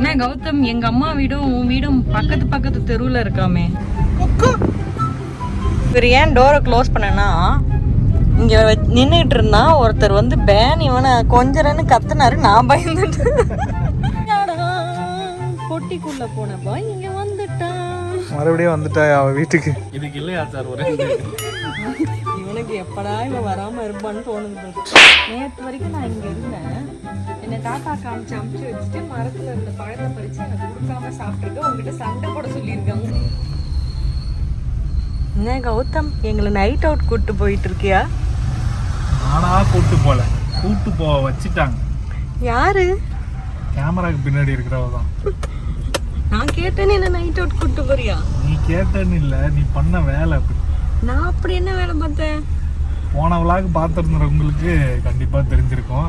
என்ன கௌதம், எங்க அம்மா வீடும் உன் வீடும் பக்கத்து பக்கத்து தெருவுல இருக்காமே. இவர் ஏன் டோரை க்ளோஸ் பண்ணனா, இங்க நின்றுட்டு இருந்தா ஒருத்தர் வந்து பேன் இவனை கொஞ்சரன்னு கத்துனாரு. நான் பயந்துட்டு பொட்டிக்குள்ள போனப்பா இங்க வந்துட்டான். மறுபடியும் வந்துட்டா அவ வீட்டுக்கு. இதுக்கு இல்லையா சார் ஒரு இவனுக்கு எப்படா இவன் வராம இருப்பான்னு தோணுது. நேற்று வரைக்கும் நான் இங்க இருந்தேன். என்னை தாத்தா காமிச்சு அமுச்சு வச்சுட்டு மரத்துல இருந்த பழத்தை பறிச்சு எனக்கு கொடுக்காம சாப்பிட்டுருக்க. உங்ககிட்ட சண்டை போட சொல்லியிருக்காங்க. என்ன கௌதம், எங்களை நைட் அவுட் கூட்டு போயிட்டு இருக்கியா? நானா கூட்டு போல, கூட்டு போக வச்சுட்டாங்க. யாரு? கேமராக்கு பின்னாடி இருக்கிறவ தான். நான் கேட்டேன்னு என்ன நைட் அவுட் கூட்டு போறியா? நீ கேட்டேன்னு இல்ல, நீ பண்ண வேலை அப்படி. நான் அப்படி என்ன வேலை பார்த்தேன்? போன விழாக்கு பார்த்துருந்தவங்களுக்கு கண்டிப்பா தெரிஞ்சிருக்கும்.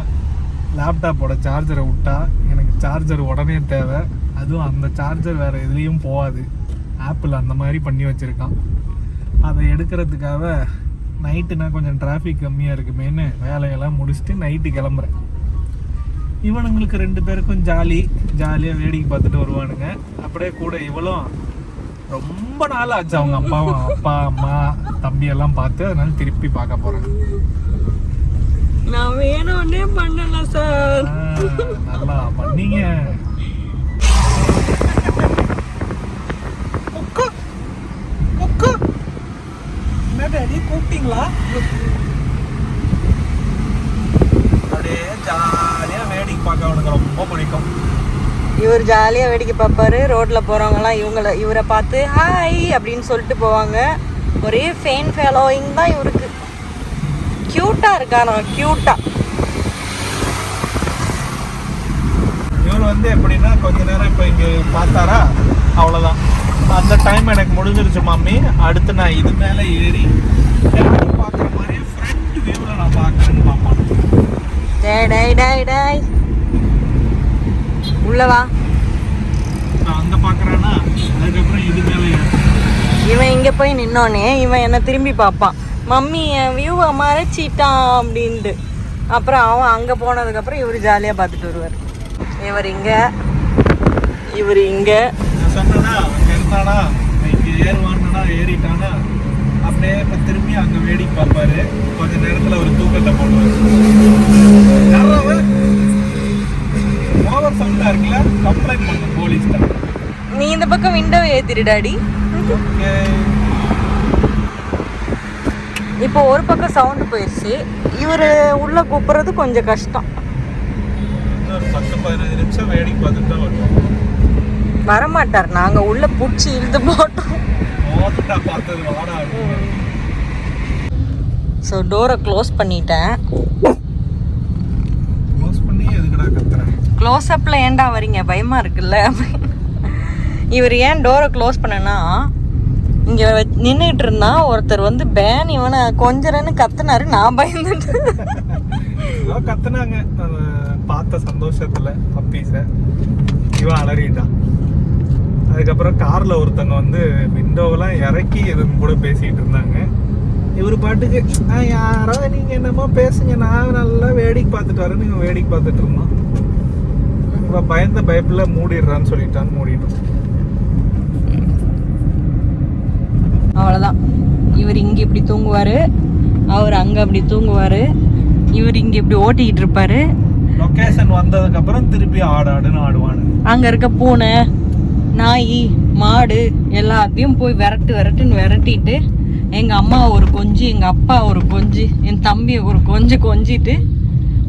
லேப்டாப்போட சார்ஜரை விட்டா எனக்கு சார்ஜர் உடனே தேவை. அதுவும் அந்த சார்ஜர் வேற எதுலேயும் போகாது. ஆப்பிள் அந்த மாதிரி பண்ணி வச்சிருக்கான். அதை எடுக்கிறதுக்காக நைட்டுனா கொஞ்சம் டிராஃபிக் கம்மியாக இருக்குமேன்னு வேலையெல்லாம் முடிச்சுட்டு நைட்டு கிளம்புறேன். இவனுங்களுக்கு 2 பேருக்கும் ஜாலியாக வேடிக்கை பார்த்துட்டு வருவானுங்க. அப்படியே கூட இவளும் ரொம்ப நாள் ஆச்சு அவங்க அப்பா அம்மா தம்பி எல்லாம் பார்த்து, அதனால திருப்பி பார்க்க போறேன். நான் வேணும்னே பண்ணல சார். நல்லா பண்ணீங்க. கூப்பிட்டீங்களா? அப்படியே ஜாலியா வேடிக்கை பார்க்க அவனுக்கு ரொம்ப பிடிக்கும். இவர் ஜாலியாக வேடிக்கை பார்ப்பாரு. ரோட்டில் போகிறவங்கலாம் இவரை பார்த்து ஹாய் அப்படின்னு சொல்லிட்டு போவாங்க. ஒரே ஃபேன் ஃபாலோயிங் தான் இவருக்கு. க்யூட்டாக இருக்கானோ, க்யூட்டாக. இவர் வந்து எப்படின்னா கொஞ்ச நேரம் இப்போ இங்கே பார்த்தாரா அவ்வளோதான். அந்த டைம் எனக்கு முடிஞ்சிருச்சு மம்மி. அடுத்து நான் இது மேலே ஏறி பார்க்குற மாதிரி ஃப்ரண்ட் வியூவில் நான் பார்க்குறேன்னு பார்ப்பேன். டேய் உள்ளவா. நான் அங்கே பார்க்குறேன்னா அதுக்கப்புறம் இது மேலே இவன் இங்கே போய் நின்னோடனே இவன் என்னை திரும்பி பார்ப்பான். மம்மி என் வியூவை மறைச்சிட்டான் அப்படின்ட்டு. அப்புறம் அவன் அங்கே போனதுக்கப்புறம் இவர் ஜாலியாக பார்த்துட்டு வருவார். இவர் இங்கே நான் சொன்னேன்னா அங்கே இருந்தானா இங்கே ஏறுவான்னா ஏறிட்டானா அப்படியே இப்போ திரும்பி அங்கே வேடிக்கை பார்ப்பாரு. கொஞ்ச நேரத்தில் ஒரு தூக்கத்தை போடுவார். ஓவர் சவுண்டாக இருக்குல்ல, கம்ப்ளைண்ட் பண்ண போலீஸ்கிட்ட. நீ இந்த பக்கம் விண்டோ ஏத்திரு டாடி. இப்போ ஒரு பக்கம் சவுண்டு போயிடுச்சு. இவர் உள்ள கூப்பிடுறது கொஞ்சம் கஷ்டம். ஒரு 10-15 நிமிஷம் வேடிக்கை பார்த்துட்டு தான் வருவோம். வரமாட்டார். நாங்கள் உள்ள பிடிச்சி இழுத்து போட்டோம். பார்த்தது வாடா. ஸோ டோரை க்ளோஸ் பண்ணிட்டேன். க்ளோஸ் பண்ணி எதுக்குடா கத்துறேன்? க்ளோஸ் அப்பில் ஏன்டா வரீங்க, பயமாக இருக்குல்ல. இவர் ஏன் டோரை க்ளோஸ் பண்ணனா, இங்கே நின்றுட்டு இருந்தா ஒருத்தர் வந்து பேன் இவனை கொஞ்சரன்னு கத்துனாரு. நான் பயந்துட்டு கத்துனாங்க. பார்த்த சந்தோஷத்துல பப்பீஸை இவன் அலறிட்டான். அதுக்கப்புறம் கார்ல ஒருத்தங்க வந்து விண்டோவெல்லாம் இறக்கி எதுவும் கூட பேசிட்டு இருந்தாங்க. இவர் பாட்டுக்கு யாரோ நீங்க என்னமோ பேசுங்க, நான் நல்லா வேடிக்கை பார்த்துட்டு வரேன். நீங்க வேடிக்கை பார்த்துட்டு இருந்தோம். இவன் பயந்த பயப்புல மூடிடுறான்னு சொல்லிட்டான்னு மூடிட்டோம். அவ்வளோதான். இவர் இங்கே இப்படி தூங்குவார், அவர் அங்கே அப்படி தூங்குவார். இவர் இங்கே இப்படி ஓட்டிக்கிட்டு இருப்பார். லொக்கேஷன் வந்ததுக்கப்புறம் திருப்பி ஆடுன்னு ஆடுவானு. அங்கே இருக்க பூனை நாய் மாடு எல்லாத்தையும் போய் விரட்டுன்னு விரட்டிட்டு, எங்கள் அம்மா ஒரு கொஞ்சி, எங்கள் அப்பா ஒரு கொஞ்சி, என் தம்பி ஒரு கொஞ்சிட்டு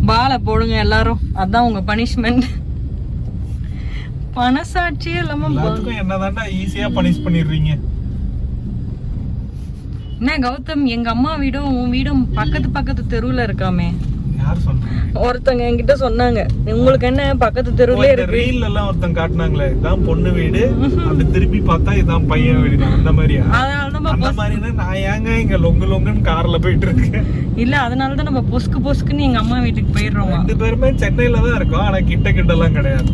பாலை போடுங்க எல்லாரும். அதான் உங்கள் பனிஷ்மெண்ட். மனசாட்சியே இல்லாமல் என்னதான்டா ஈஸியாக பனிஷ் பண்ணிடுறீங்க. என்ன கௌதம், எங்க அம்மா வீடும் உன் வீடும் பக்கத்து பக்கத்து தெருவுல இருக்காமே. யார் சொன்னாங்க? ஒருத்தங்க என்கிட்ட சொன்னாங்க. உங்களுக்கு என்ன பக்கத்து தெருவுல இருக்கு? ரீல்ல எல்லாம் ஒருத்தங்க காட்டுனாங்களே, இதான் பொண்ணு வீடு, அப்படி திருப்பி பார்த்தா இதான் பையன் வீடு. அந்த மாதிரியா? அந்த மாதிரினா நான் ஏங்க இங்க லொங்குன்னு கார்ல போயிட்டு இருக்கேன். இல்ல, அதனாலதான் நம்ம பொஸ்க்குன்னு எங்க அம்மா வீட்டுக்கு போயிடுறோம். 2 பேருமே சென்னையில தான் இருக்கோம். ஆனா கிட்ட எல்லாம் கிடையாது,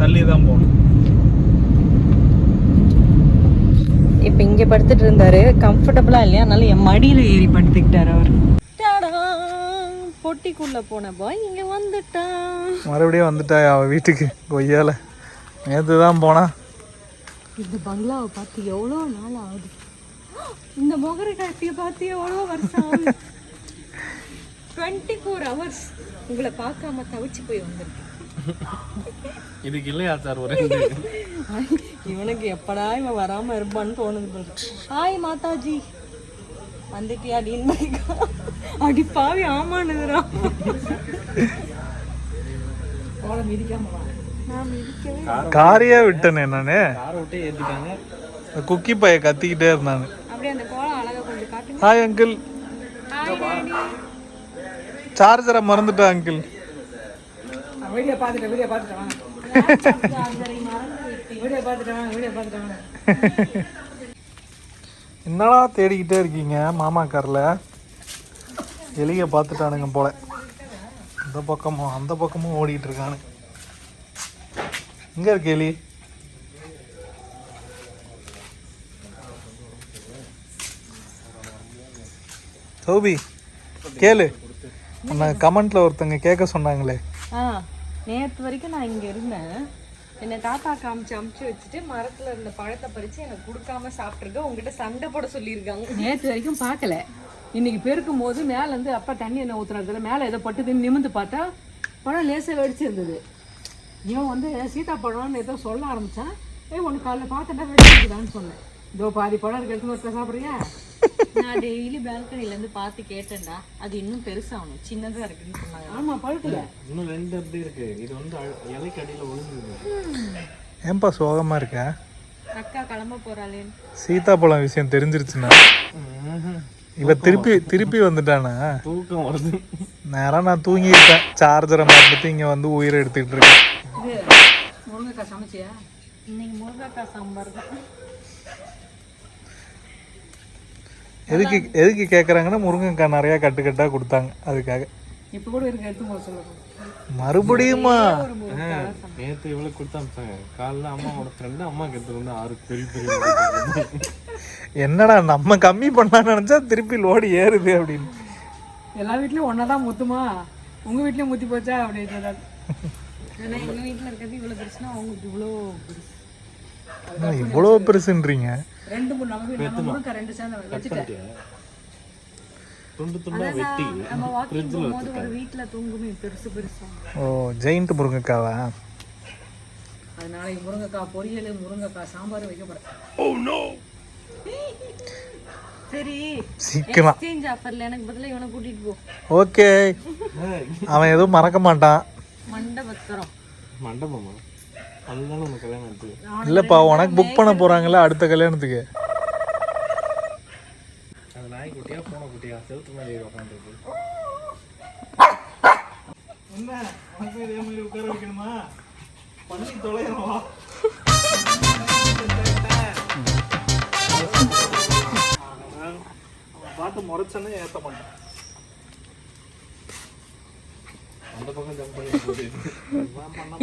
தள்ளி தான் போகணும். இப்போ இங்கே படுத்துட்டு இருந்தாரு. கம்ஃபர்டபுளா இல்லையா, அதனால என் மடியில் ஏறி படுத்துக்கிட்டாரு அவர். பெட்டிக்குள்ள போன பாய் இங்க வந்துட்டான். மறுபடியும் வந்துட்டா அவள் வீட்டுக்கு கொய்யால. நேற்று தான் போனா. இந்த பங்களாவை பார்த்து எவ்வளோ நாள் ஆகுது. இந்த மொகர காட்டியை பார்த்து எவ்வளோ வருஷம் ஆகுது. 24 hours உங்களை பார்க்காம தவிச்சு போய் வந்திருக்கு. இதுக்கு இல்லையா சார் ஒரு இவனுக்கு எப்படா இவன் வராம இருப்பான்னு தோணுது. ஹாய் மாதாஜி வந்துட்டியா அப்படின்னு அடி பாவி ஆமானுதுரா. காரையே விட்டேனே நானு. குக்கி பைய கத்திக்கிட்டே இருந்தானு. அப்படியே அந்த கோலம் அழகா கொஞ்சம் காட்டுங்க. Hi uncle. சார்ஜரை மறந்துட்டா அங்கிள். என்னடா தேடிக்கிட்டே இருக்கீங்க மாமா கார்ல? எலிய பார்த்துட்டானுங்க போல. இந்த பக்கமும் அந்த பக்கமும் ஓடிட்டு இருக்கானு. எங்க இருக்கு எலி? சௌபி கேளு, அந்த கமெண்ட்ல ஒருத்தங்க கேட்க சொன்னாங்களே. நேற்று வரைக்கும் நான் இங்க இருந்தேன். என்னை தாத்தா அமுச்சு வச்சுட்டு மரத்துல இருந்த பழத்தை பறிச்சு எனக்கு கொடுக்காம சாப்பிட்டுருக்க. உங்ககிட்ட சண்டை போட சொல்லியிருக்காங்க. நேற்று வரைக்கும் பார்க்கல. இன்னைக்கு பெருக்கும் போது மேல இருந்து அப்பா தண்ணி என்ன ஊத்துறதுல மேல ஏதோ பட்டுதுன்னு நிமிந்து பார்த்தா பழம் லேசாக வெடிச்சு இருந்தது. இவன் வந்து சீதாப்பழம்னு ஏதோ சொல்ல ஆரம்பிச்சான். உனக்கு காலைல பார்த்தா வெடிச்சுதான்னு சொன்னேன். இதோ பாதி பழம் இருக்கிறது ஒருத்தர் சாப்பிட்றியா? நான் டெய்லி பால்கனில இருந்து பார்த்து கேட்டேன்டா. அது இன்னும் பெருசாகணும், சின்னதா இருக்குன்னு சொன்னாங்க. ஆமா பழுக்கல, இன்னும் 2 அப்படி இருக்கு. இது வந்து இலைக்கு அடியில் விழுந்துது. ஏன்பா சோகமா இருக்க? அக்கா கிளம்ப போறாளேன்னு. சீதாப்பழம் விஷயம் தெரிஞ்சிருச்சுன்னா இவ திருப்பி வந்துட்டானா? தூக்கம் வருது. நேரம் நான் தூங்கிட்டேன். சார்ஜரை மறந்துட்டு இங்க வந்து உயிரை எடுத்துக்கிட்டு இருக்கேன். இது முருங்கைக்காய் சமைச்சியா? இன்னைக்கு முருங்கைக்காய் சாம்பார் தான். எதுக்கு கேட்குறாங்கன்னா முருங்கைக்காய் நிறையா கட்டுக்கட்டாக கொடுத்தாங்க, அதுக்காக. இப்போ கூட இருக்கு, எடுத்து போக சொல்லுவோம். மறுபடியுமா? நேற்று இவ்வளோ கொடுத்து அனுப்பிச்சாங்க. காலைல அம்மாவோட ஃப்ரெண்டு அம்மாவுக்கு எடுத்து வந்து 6 பெரிய என்னடா நம்ம கம்மி பண்ணலான்னு நினச்சா திருப்பி லோடு ஏறுது அப்படின்னு. எல்லா வீட்லேயும் ஒன்றா தான் முத்துமா, உங்கள் வீட்லேயும் முத்தி போச்சா அப்படின்னு சொன்னாங்க. ஏன்னா எங்கள் வீட்டில் இருக்கிறது இவ்வளோ பெருசுனா அவங்களுக்கு இவ்வளோ பெருசு. இவ்வளோ பெருசுன்றீங்க? 2 நம்ம முருங்கை 2 சேர்ந்து வச்சுட்டேன். துண்டு துண்டா வெட்டி நம்ம வாக்கிங் போகும்போது ஒரு வீட்டில் தூங்குமே பெருசு பெருசா. ஓ, ஜெயிண்ட் முருங்கைக்காவா? அதனால முருங்கைக்காய் பொரியல், முருங்கைக்காய் சாம்பார் வைக்க போகிறேன். Oh no. சரி, சீக்கிரம் எக்ஸ்சேஞ்ச் ஆஃபர்ல எனக்கு பதிலா இவனை கூட்டிட்டு போ. ஓகே. அவன் எதுவும் மறக்க மாட்டான். மண்டபத்திரம் மண்டபமா? அதுதானே உனக்கு கல்யாணம் ஆச்சு? இல்லப்பா, உனக்கு புக் பண்ண போறாங்களா அடுத்த கல்யாணத்துக்கு? அது நாய்க்குட்டியா பூனைக்குட்டியா செலுத்து மாதிரி உட்காந்துருக்கு. என்ன உனக்கு இதே மாதிரி உட்கார வைக்கணுமா? பண்ணி தொலைறவா? பாட்டு முறைச்சனே ஏத்த மாட்டேன். அந்த பக்கம் ஜம்ப் பண்ணி போகுது.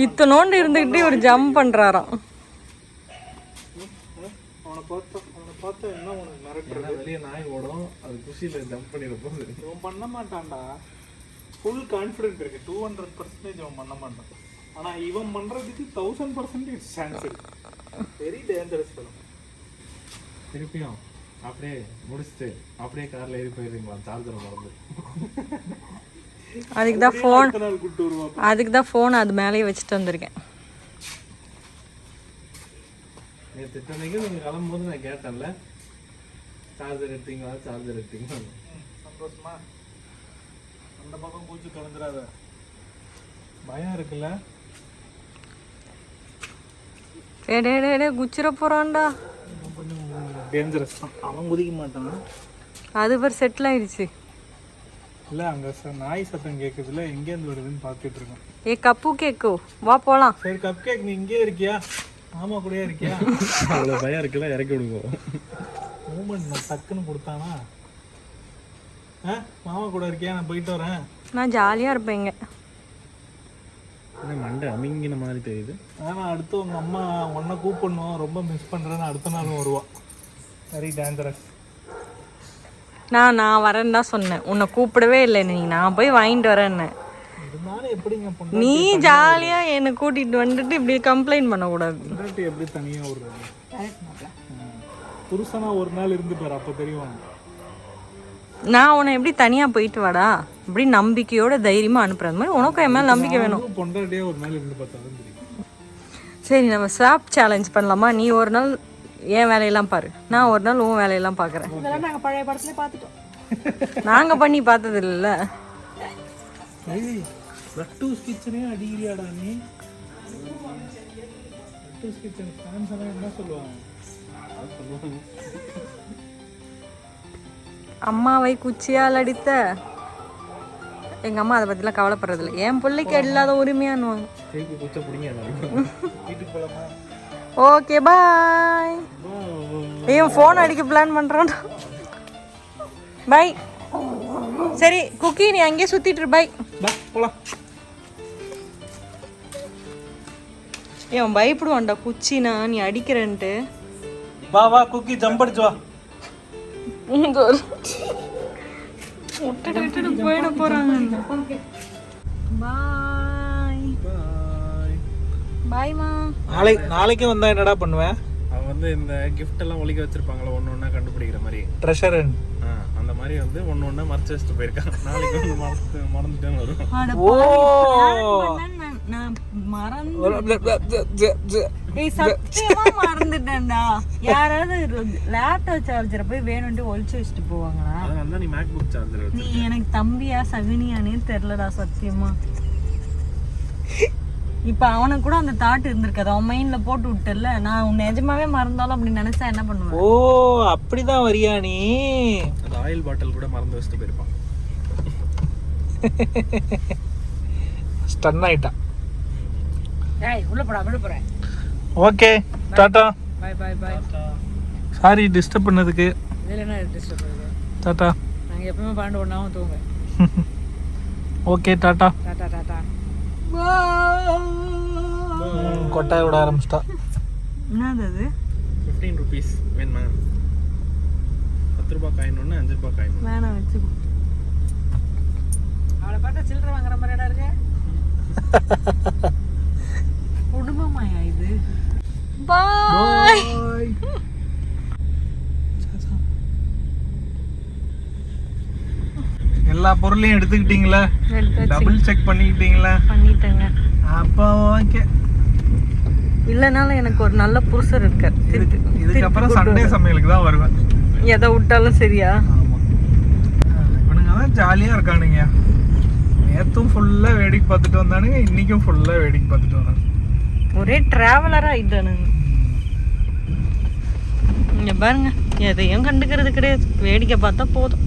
இத்தனோண்டு இருந்துகிட்டே ஒரு ஜம்ப் பண்றாராம். அவனை பார்த்தா என்ன உனக்கு மிரட்டுறது? வெளியே நாய் ஓடும், அது குஷியில் ஜம்ப் பண்ணிட போகுது. இவன் பண்ண மாட்டான்டா. ஃபுல் கான்ஃபிடென்ட் இருக்கு. 200% அவன் பண்ண மாட்டான். ஆனா இவன் பண்றதுக்கு 1000% சான்ஸ் இருக்கு. Very dangerous fellow. திருப்பியும் அப்படியே முடிச்சுட்டு அப்படியே கார்ல ஏறி போயிருந்தீங்களா? சார்ஜர் மறந்து. அதுக்கு தான் ஃபோன் அது மேலேயே வச்சுட்டு வந்திருக்கேன். நேற்று திட்டனைக்கு நீங்கள் கிளம்பும்போது நான் கேட்டேன்ல, சார்ஜர் எடுத்தீங்களா சார்ஜர் எடுத்தீங்களா? சந்தோஷமா? அந்த பக்கம் பூச்சி கலந்துடாத, பயம் இருக்குல்ல? டே குச்சிர போறான்டா. டேஞ்சரஸ் தான். அவன் குதிக்க மாட்டான். அது பேர் செட்டில் ஆயிடுச்சு. இல்லை, அங்கே நாய் சத்தம் கேட்குதுல, எங்கேருந்து வருதுன்னு பார்த்துட்டு இருக்கோம். ஏ கப்பு கேக்கு வா போலாம். சரி கப் கேக், நீ இங்கே இருக்கியா? மாமா கூடயே இருக்கியா? அவ்வளோ பயம் இருக்குல்ல, இறக்கி விடுங்க. மூமெண்ட் நான் டக்குன்னு கொடுத்தானா? மாமா கூட இருக்கியா? நான் போயிட்டு வரேன். நான் ஜாலியாக இருப்பேங்க. மண்டை அமிங்கின மாதிரி தெரியுது. ஆனால் அடுத்து உங்கள் அம்மா உன்னை கூப்பிடணும், ரொம்ப மிஸ் பண்ணுறேன்னு அடுத்த நாளும் வருவான். Very dangerous. நான் வரேன்னு தான் சொன்னேன், உன்னை கூப்பிடவே இல்லை நீ. நான் போய் வாங்கிட்டு வரேன்னு. இருந்தாலும் எப்படிங்க பொண்டாட்டி நீ ஜாலியா என்னை கூட்டிட்டு வந்துட்டு இப்படி கம்ப்ளைண்ட் பண்ணக்கூடாது. எப்படி தனியா விடுறாங்க? புருஷனா ஒரு நாள் இருந்து பாரு, அப்ப தெரியும். நான் உன்னை எப்படி தனியா போயிட்டு வாடா இப்படி நம்பிக்கையோட தைரியமா அனுப்புறது மாதிரி உனக்கும் என் மேல நம்பிக்கை வேணும். பொண்டாட்டியா ஒரு நாள் இருந்து பார்த்தாலும் தெரியும். சரி, நம்ம ஸ்வாப் சேலஞ்ச் பண்ணலாமா? நீ ஒரு நாள் என் வேலையெல்லாம் பாரு, நான் ஒரு நாள் உன் வேலையெல்லாம் பார்க்குறேன். இதெல்லாம் நாங்கள் பழைய படத்துலேயே பார்த்துட்டோம். நாங்கள் பண்ணி பார்த்தது இல்லைல்ல. லட்டூஸ் கிச்சனே அடிக்கிறியாடா நீ? லட்டூஸ் கிச்சன் ஃபேன்ஸ் எல்லாம் என்ன சொல்லுவாங்க? அம்மாவை குச்சியால் அடித்த எங்க அம்மா அதை பத்திலாம் கவலைப்படுறது இல்லை. என் பிள்ளைக்கு இல்லாத உரிமையானுவாங்க. Okay bye. ஏன் ஃபோன் அடிக்க பிளான் பண்றான். பாய். சரி குக்கி, நீ அங்கேயே சுத்திட்டு பாய். போலாம். ஏன் பயப்படுவான்டா குச்சினா நீ அடிக்கிறன்ட்டு. வா வா குக்கி, ஜம்ப் அடிச்சு வா. போயிட போறாங்க. பாய் பாய்மா. நாளைக்கு வந்தா என்னடா பண்ணுவேன்? அவன் வந்து இந்த கிஃப்ட் எல்லாம் ஒளிக்க வச்சிருப்பாங்களா, ஒன்று ஒன்றா கண்டுபிடிக்கிற மாதிரி. ட்ரெஷர் அந்த மாதிரி வந்து ஒன்று ஒன்றா மறைச்சு வச்சுட்டு போயிருக்கான். நாளைக்கு வந்து மறந்துட்டேன்னு வரும். நான் மறந்துட்டேன்டா. யாராவது லேப்டாப் சார்ஜரை போய் வேணும்ட்டு ஒளிச்சு வச்சுட்டு போவாங்களா? அதனால நீ மேக்புக் சார்ஜர் நீ எனக்கு தம்பியா சகுனியானே தெரியலடா சத்தியமா. இப்ப அவனுக்கு கூட அந்த தாட் இருந்திருக்காது, அவன் மைண்ட்ல போட்டு விட்டல. நான் உன்னை நிஜமாவே மறந்தாலும் அப்படி நினைச்சா என்ன பண்ணுவேன்? ஓ அப்படிதான் வரியா நீ? அந்த ஆயில் பாட்டில் கூட மறந்து வச்சுட்டு போயிருப்பான். ஸ்டன் ஆயிட்டான். ஏய் உள்ள போடா, விட போறேன். ஓகே டாடா. Bye bye bye. Sorry disturb பண்ணதுக்கு. இதில் என்ன டிஸ்டர்ப் பண்ணுது? டாடா. நாங்கள் எப்பவுமே 12 ஒன்றாவும் தூங்க. Okay tata. Tata tata. கொட்டாய் விட ஆரம்பிச்சிட்டா. என்னது அது? 15 rupees வேணுமா? 10 ரூபாய் காயின் ஒன்று, 5 ரூபாய் காயின் ஒன்று. வேணாம் வச்சுக்கோ. அவளை பார்த்தா சில்லறை வாங்குற மாதிரிடா இருக்கு. குடும்பமாயா இது? பாய். எல்லா பொருளையும் எடுத்துக்கிட்டீங்களா? Double check பண்ணிக்கிட்டீங்களா? பண்ணிட்டேங்க. அப்போ ஓகே. இல்லைனாலும் எனக்கு ஒரு நல்ல புருஷர் இருக்கார். இதுக்கப்புறம் சண்டே சமையலுக்கு தான் வருவேன். எதை விட்டாலும் சரியா? ஆமாம், இவனுங்க தான் ஜாலியாக இருக்கானுங்க. நேற்றும் ஃபுல்லாக வேடிக்கை பார்த்துட்டு வந்தானுங்க, இன்றைக்கும் ஃபுல்லாக வேடிக்கை பார்த்துட்டு வந்தானுங்க. ஒரே டிராவலராக ஆகிட்டானுங்க. இங்கே பாருங்க, எதையும் கண்டுக்கிறது கிடையாது, வேடிக்கை பார்த்தா போதும்.